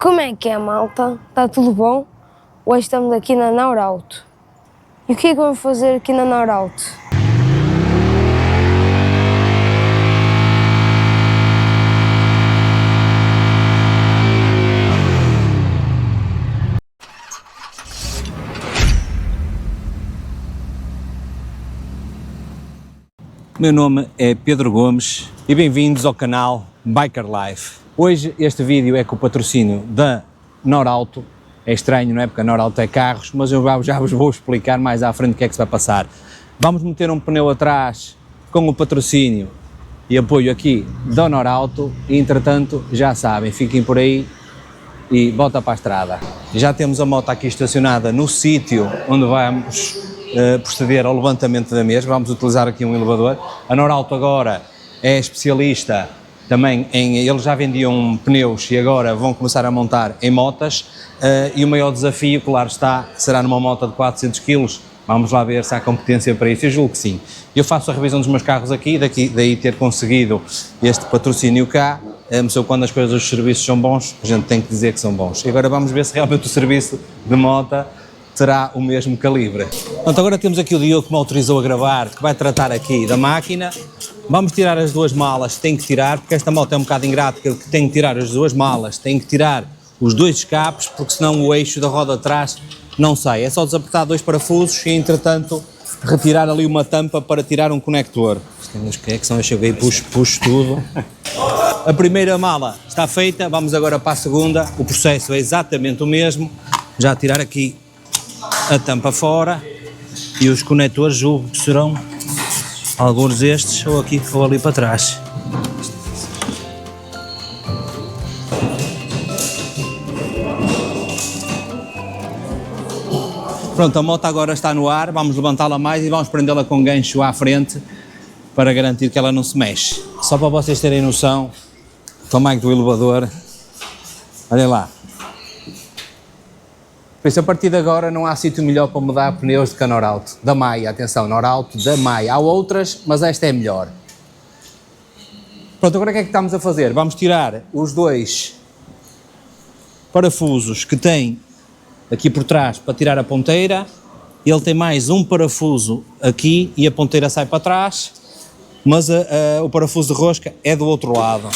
Como é que é, malta? Está tudo bom? Hoje estamos aqui na Norauto. E o que é que vamos fazer aqui na Norauto? Meu nome é Pedro Gomes e bem-vindos ao canal Biker Life. Hoje este vídeo é com o patrocínio da Norauto. É estranho, não é? Porque a Norauto é carros, mas eu já vos vou explicar mais à frente o que é que se vai passar. Vamos meter um pneu atrás com o patrocínio e apoio aqui da Norauto e, entretanto, já sabem, fiquem por aí e volta para a estrada. Já temos a moto aqui estacionada no sítio onde vamos proceder ao levantamento da mesma. Vamos utilizar aqui um elevador. A Norauto agora é especialista também eles já vendiam pneus e agora vão começar a montar em motas, e o maior desafio, claro está, será numa moto de 400 kg. Vamos lá ver se há competência para isso. Eu julgo que sim. Eu faço a revisão dos meus carros aqui, daí ter conseguido este patrocínio cá. Quando as coisas dos serviços são bons, a gente tem que dizer que são bons. E agora vamos ver se realmente o serviço de moto terá o mesmo calibre. Portanto, agora temos aqui o Diogo que me autorizou a gravar, que vai tratar aqui da máquina. Vamos tirar as duas malas, tem que tirar, porque esta moto é um bocado ingrata, que tem que tirar as duas malas, tem que tirar os dois escapes, porque senão o eixo da roda de trás não sai. É só desapertar dois parafusos e, entretanto, retirar ali uma tampa para tirar um conector. É que são, eu cheguei e puxo tudo. A primeira mala está feita, vamos agora para a segunda. O processo é exatamente o mesmo. Já tirar aqui a tampa fora e os conectores, julgo que serão alguns destes ou aqui ou ali para trás. Pronto, a moto agora está no ar, vamos levantá-la mais e vamos prendê-la com gancho à frente para garantir que ela não se mexe. Só para vocês terem noção do tamanho do elevador, olhem lá. Por isso, a partir de agora não há sítio melhor para mudar pneus do que a Norauto, da Maia, atenção, Norauto da Maia. Há outras, mas esta é melhor. Pronto, agora o que é que estamos a fazer? Vamos tirar os dois parafusos que tem aqui por trás para tirar a ponteira. Ele tem mais um parafuso aqui e a ponteira sai para trás, mas o parafuso de rosca é do outro lado.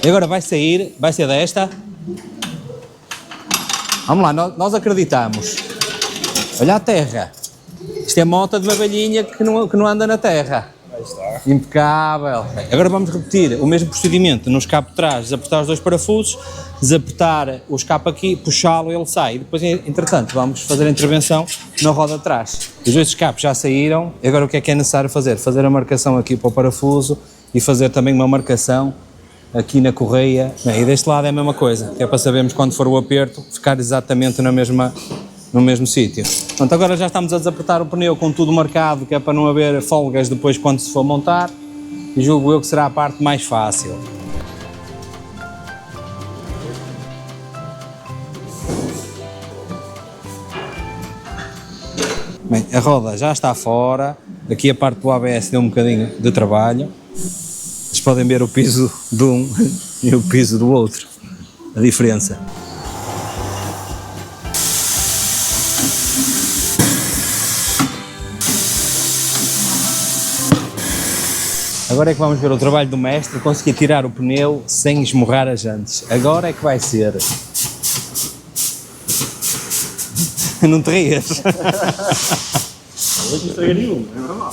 E agora vai ser desta. Vamos lá, nós acreditamos. Olha a terra. Isto é moto de uma velhinha que não anda na terra. Aí está. Impecável. Agora vamos repetir o mesmo procedimento. No escape de trás, desapertar os dois parafusos, desapertar o escape aqui, puxá-lo e ele sai. Depois, entretanto, vamos fazer a intervenção na roda de trás. Os dois escapes já saíram. Agora o que é necessário fazer? Fazer a marcação aqui para o parafuso e fazer também uma marcação aqui na correia, e deste lado é a mesma coisa, que é para sabermos quando for o aperto, ficar exatamente no mesmo sítio. Portanto, agora já estamos a desapertar o pneu com tudo marcado, que é para não haver folgas depois quando se for montar, e julgo eu que será a parte mais fácil. Bem, a roda já está fora, aqui a parte do ABS deu um bocadinho de trabalho. Vocês podem ver o piso de um e o piso do outro, a diferença. Agora é que vamos ver o trabalho do mestre, conseguir tirar o pneu sem esmurrar as jantes. Agora é que vai ser. Não te rias. Não estraga nenhum, é normal.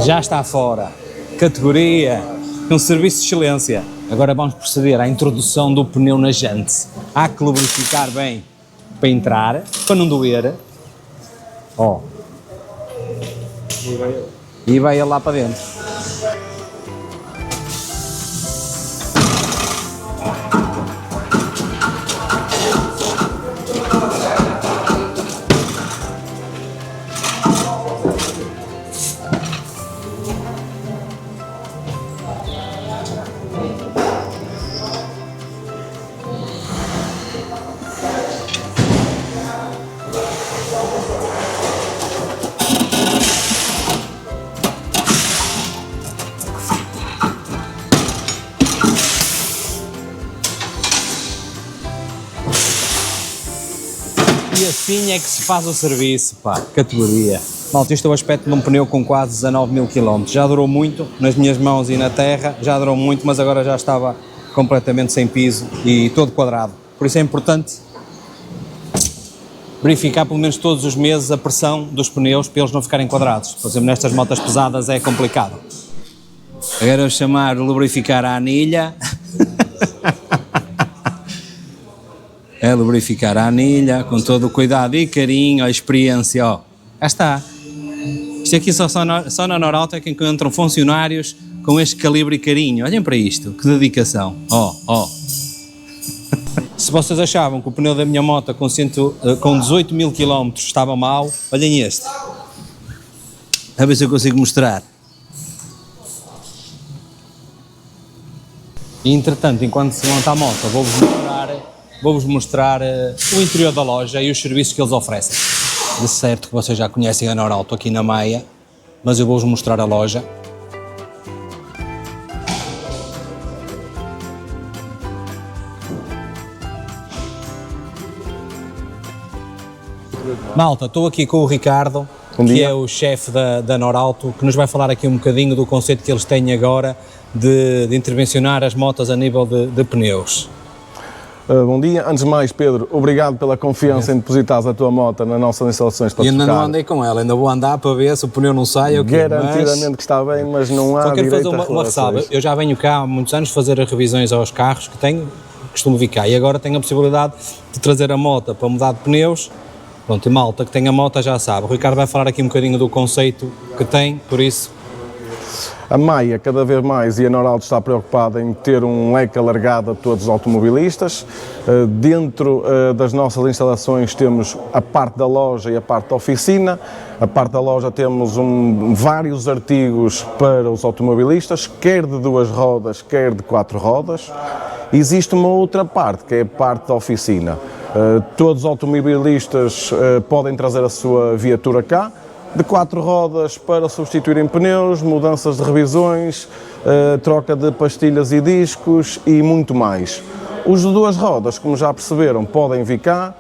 Já está fora, categoria, um serviço de excelência. Agora vamos proceder à introdução do pneu na jante. Há que lubrificar bem para entrar, para não doer. Ó. E vai ele lá para dentro. E assim é que se faz o serviço, pá, categoria. Malta, isto é o aspecto de um pneu com quase 19 mil km. Já durou muito nas minhas mãos e na terra, já durou muito, mas agora já estava completamente sem piso e todo quadrado. Por isso é importante verificar pelo menos todos os meses a pressão dos pneus para eles não ficarem quadrados. Por exemplo, nestas motas pesadas é complicado. Agora eu chamar lubrificar a anilha. É lubrificar a anilha com todo o cuidado e carinho, a experiência, ó. Cá está. Isto aqui só na Norauto é que encontram funcionários com este calibre e carinho. Olhem para isto, que dedicação. Ó, ó. Se vocês achavam que o pneu da minha moto com 18 mil km estava mau, olhem este. A ver se eu consigo mostrar. E entretanto, enquanto se monta a moto, vou-vos mostrar o interior da loja e os serviços que eles oferecem. De certo que vocês já conhecem a Norauto aqui na Maia, mas eu vou-vos mostrar a loja. Malta, estou aqui com o Ricardo, que é o chefe da Norauto, que nos vai falar aqui um bocadinho do conceito que eles têm agora de intervencionar as motas a nível de pneus. Bom dia. Antes de mais, Pedro, obrigado pela confiança em depositares a tua moto nas nossas instalações para E ainda trocar. não andei com ela, ainda vou andar para ver se o pneu não sai ou o quê. Garantidamente que está bem, mas não há Só quero fazer direito a uma ressalva. relações. Eu já venho cá há muitos anos fazer as revisões aos carros que tenho, costumo vir cá, e agora tenho a possibilidade de trazer a moto para mudar de pneus. Pronto, e malta que tem a moto já sabe. O Ricardo vai falar aqui um bocadinho do conceito que tem, por isso. A Maia, cada vez mais, e a Norauto está preocupada em ter um leque alargado a todos os automobilistas. Dentro das nossas instalações temos a parte da loja e a parte da oficina. A parte da loja temos vários artigos para os automobilistas, quer de 2 rodas, quer de 4 rodas. Existe uma outra parte, que é a parte da oficina. Todos os automobilistas podem trazer a sua viatura cá, de 4 rodas para substituírem pneus, mudanças de revisões, troca de pastilhas e discos e muito mais. Os de 2 rodas, como já perceberam, podem vir cá,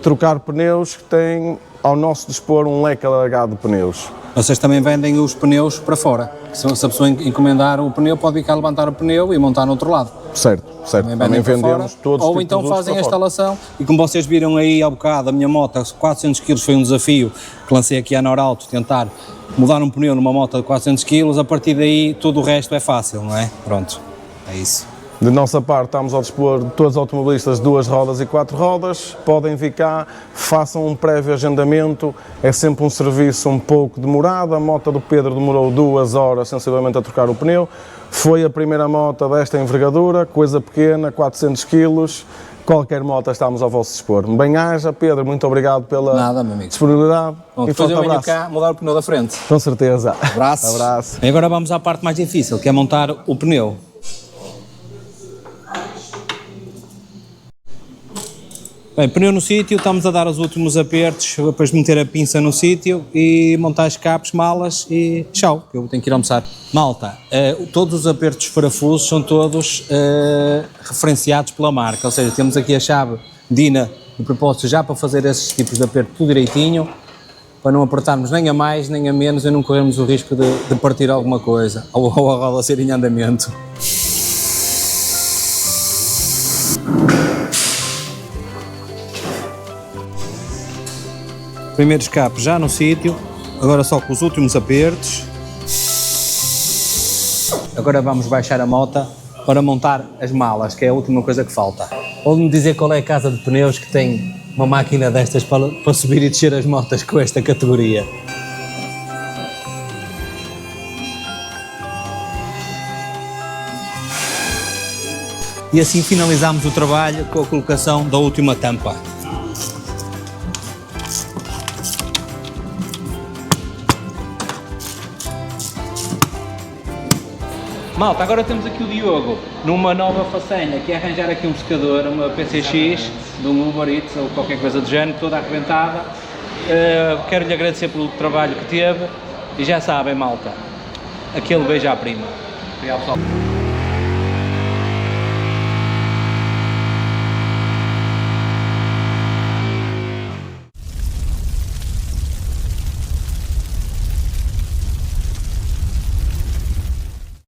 trocar pneus, que têm ao nosso dispor um leque alargado de pneus. Vocês também vendem os pneus para fora. Se a pessoa encomendar o pneu, pode vir cá levantar o pneu e montar no outro lado. Certo, certo. Também vendemos todos os Ou tipos então de produtos fazem a para fora. instalação e como vocês viram aí ao bocado, a minha moto 400 kg foi um desafio que lancei aqui à Norauto, tentar mudar um pneu numa moto de 400 kg, a partir daí tudo o resto é fácil, não é? Pronto, é isso. De nossa parte, estamos ao dispor de todos os automobilistas de 2 rodas e 4 rodas, podem vir cá, façam um prévio agendamento, é sempre um serviço um pouco demorado. A moto do Pedro demorou 2 horas sensivelmente a trocar o pneu, foi a primeira moto desta envergadura, coisa pequena, 400 kg, qualquer moto estamos ao vosso dispor. Bem-aja, Pedro, muito obrigado pela Nada, meu amigo. disponibilidade. Bom, E depois forte eu venho abraço. cá mudar o pneu da frente. Com certeza. Abraço. Abraço. E agora vamos à parte mais difícil, que é montar o pneu. Bem, pneu no sítio, estamos a dar os últimos apertos, depois meter a pinça no sítio e montar escapes, malas e tchau, que eu tenho que ir almoçar. Malta, todos os apertos parafusos são todos referenciados pela marca, ou seja, temos aqui a chave DINA de propósito já para fazer esses tipos de aperto tudo direitinho, para não apertarmos nem a mais nem a menos e não corrermos o risco de partir alguma coisa ou a roda ser em andamento. Primeiro escape já no sítio, agora só com os últimos apertos. Agora vamos baixar a moto para montar as malas, que é a última coisa que falta. Pode-me dizer qual é a casa de pneus que tem uma máquina destas para subir e descer as motas com esta categoria? E assim finalizamos o trabalho com a colocação da última tampa. Malta, agora temos aqui o Diogo numa nova façanha, que é arranjar aqui um pescador, uma PCX, de um Uber Eats ou qualquer coisa do género, toda arrebentada. Quero-lhe agradecer pelo trabalho que teve e já sabem, malta, aquele beijo à prima. Obrigado, pessoal.